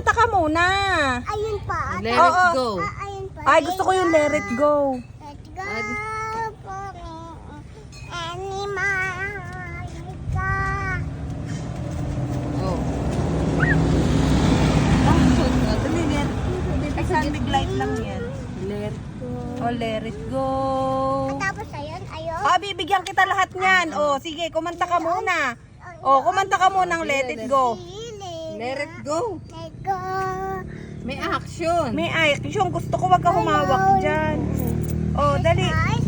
Kanta ka muna. Ayun pa. Let Oo. it go. Ayun pa. Ay, gusto ko yung let it go. Let's go. Animal. Ka. Oh. Dali, let it go. Big light lang yan. Let Oh, let it go. Tapos ayun, ayun. Ah, bibigyan kita lahat niyan. Oh, sige, kumanta ka muna. Oh, kumanta ka muna ng let it go. Let it go. Let go. May action. May ay, yung gusto ko wag ka humawak dyan. Oh, dali. Guys,